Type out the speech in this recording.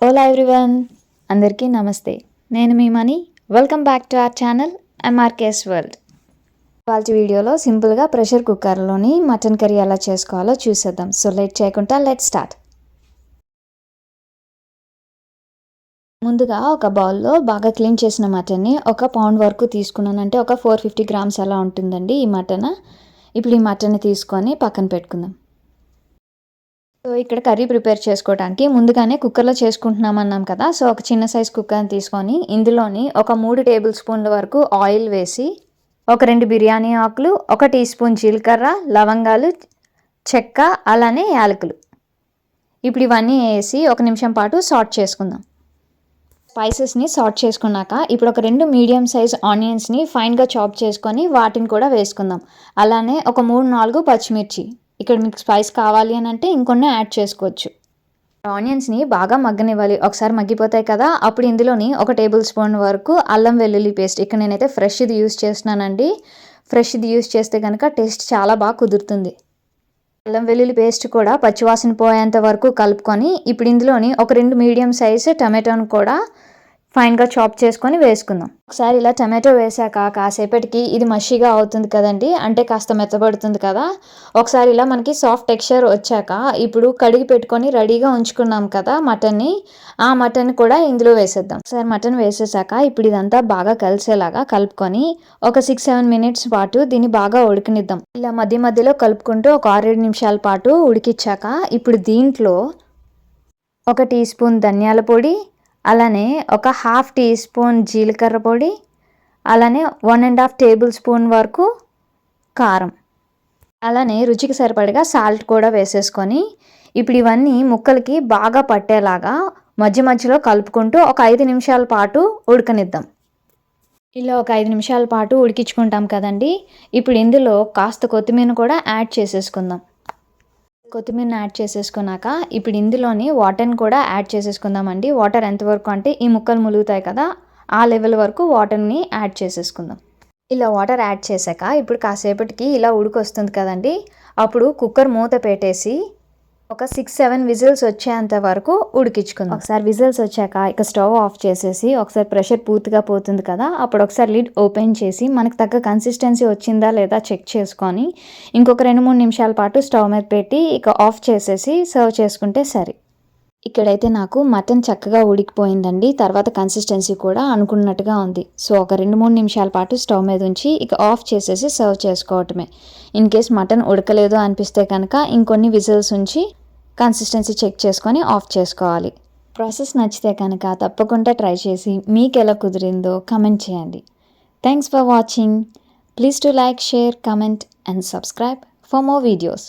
Ola everyone, అందరికీ నమస్తే. నేను మీ మనీ. Welcome back to our channel MRKS world. ఇవాళ వీడియోలో సింపుల్గా ప్రెషర్ కుక్కర్లోని మటన్ కర్రీ ఎలా చేసుకోవాలో చూసేద్దాం. సో లేట్ చేయకుండా లెట్ స్టార్ట్. ముందుగా ఒక బౌల్లో బాగా క్లీన్ చేసిన మటన్ని 1 పౌండ్ వరకు తీసుకున్నాను. అంటే ఒక 450 గ్రామ్స్ అలా ఉంటుందండి ఈ మటన్. ఇప్పుడు ఈ మటన్ని తీసుకొని పక్కన పెట్టుకుందాం. సో ఇక్కడ కర్రీ ప్రిపేర్ చేసుకోవడానికి ముందుగానే కుక్కర్లో చేసుకుంటున్నామన్నాం కదా. సో ఒక చిన్న సైజ్ కుక్కర్ని తీసుకొని ఇందులోని ఒక 3 టేబుల్ స్పూన్ల వరకు ఆయిల్ వేసి ఒక 2 బిర్యానీ ఆకులు, 1 టీ స్పూన్ జీలకర్ర, లవంగాలు, చెక్క, అలానే యాలకులు. ఇప్పుడు ఇవన్నీ వేసి 1 నిమిషం పాటు సాట్ చేసుకుందాం. స్పైసెస్ని సాట్ చేసుకున్నాక ఇప్పుడు ఒక 2 మీడియం సైజ్ ఆనియన్స్ని ఫైన్గా చాప్ చేసుకొని వాటిని కూడా వేసుకుందాం. అలానే ఒక 3-4 పచ్చిమిర్చి. ఇక్కడ మీకు స్పైస్ కావాలి అని అంటే ఇంకొన్ని యాడ్ చేసుకోవచ్చు. ఆనియన్స్ని బాగా మగ్గనివ్వాలి. ఒకసారి మగ్గిపోతాయి కదా, అప్పుడు ఇందులోని 1 టేబుల్ స్పూన్ వరకు అల్లం వెల్లుల్లి పేస్ట్. ఇక్కడ నేనైతే ఫ్రెష్ది యూస్ చేస్తున్నానండి. ఫ్రెష్ది యూస్ చేస్తే కనుక టేస్ట్ చాలా బాగా కుదురుతుంది. అల్లం వెల్లుల్లి పేస్ట్ కూడా పచ్చివాసన పోయేంత వరకు కలుపుకొని ఇప్పుడు ఇందులోని ఒక 2 మీడియం సైజ్ టమాటోను కూడా ఫైన్గా చాప్ చేసుకొని వేసుకుందాం. ఒకసారి ఇలా టమాటో వేసాక కాసేపటికి ఇది మషిగా అవుతుంది కదండి, అంటే కాస్త మెత్తబడుతుంది కదా. ఒకసారి ఇలా మనకి సాఫ్ట్ టెక్స్చర్ వచ్చాక ఇప్పుడు కడిగి పెట్టుకొని రెడీగా ఉంచుకున్నాం కదా మటన్ని, ఆ మటన్ కూడా ఇందులో వేసేద్దాం. ఒకసారి మటన్ వేసేసాక ఇప్పుడు ఇదంతా బాగా కలిసేలాగా కలుపుకొని ఒక 6-7 మినిట్స్ పాటు దీన్ని బాగా ఉడికనిద్దాం. ఇలా మధ్య మధ్యలో కలుపుకుంటూ ఒక 6-7 నిమిషాల పాటు ఉడికిచ్చాక ఇప్పుడు దీంట్లో 1 టీ స్పూన్ ధనియాల పొడి, అలానే ఒక 1/2 టీ స్పూన్ జీలకర్ర పొడి, అలానే 1.5 టేబుల్ స్పూన్ వరకు కారం, అలానే రుచికి సరిపడగా సాల్ట్ కూడా వేసేసుకొని ఇప్పుడు ఇవన్నీ ముక్కలకి బాగా పట్టేలాగా మధ్య మధ్యలో కలుపుకుంటూ ఒక 5 నిమిషాల పాటు ఉడకనిద్దాం. ఇలా ఒక 5 నిమిషాల పాటు ఉడికించుకుంటాం కదండి. ఇప్పుడు ఇందులో కాస్త కొత్తిమీర కూడా యాడ్ చేసేసుకుందాం. కొత్తిమీరని యాడ్ చేసేసుకున్నాక ఇప్పుడు ఇందులోని వాటర్ని కూడా యాడ్ చేసేసుకుందామండి. వాటర్ ఎంతవరకు అంటే ఈ ముక్కలు ములుగుతాయి కదా, ఆ లెవెల్ వరకు వాటర్ని యాడ్ చేసేసుకుందాం. ఇలా వాటర్ యాడ్ చేశాక ఇప్పుడు కాసేపటికి ఇలా ఉడికొస్తుంది కదండి, అప్పుడు కుక్కర్ మూత పెట్టేసి ఒక 6-7 విజిల్స్ వచ్చేంత వరకు ఉడికించుకుందాం. ఒకసారి విజిల్స్ వచ్చాక ఇక స్టవ్ ఆఫ్ చేసేసి ఒకసారి ప్రెషర్ పూర్తిగా పోతుంది కదా, అప్పుడు ఒకసారి లిడ్ ఓపెన్ చేసి మనకు తగ్గ కన్సిస్టెన్సీ వచ్చిందా లేదా చెక్ చేసుకొని ఇంకొక 2-3 నిమిషాల పాటు స్టవ్ మీద పెట్టి ఇక ఆఫ్ చేసేసి సర్వ్ చేసుకుంటే సరే. ఇక్కడైతే నాకు మటన్ చక్కగా ఉడికిపోయిందండి. తర్వాత కన్సిస్టెన్సీ కూడా అనుకున్నట్టుగా ఉంది. సో ఒక 2-3 నిమిషాల పాటు స్టవ్ మీద ఉంచి ఇక ఆఫ్ చేసేసి సర్వ్ చేసుకోవటమే. ఇన్ కేస్ మటన్ ఉడకలేదు అనిపిస్తే కనుక ఇంకొన్ని విజిల్స్ ఉంచి కన్సిస్టెన్సీ చెక్ చేసుకొని ఆఫ్ చేసుకోవాలి. ప్రాసెస్ నచ్చితే కనుక తప్పకుండా ట్రై చేసి మీకు ఎలా కుదిరిందో కమెంట్ చేయండి. Thanks for watching. Please to like, share, comment and subscribe for more videos.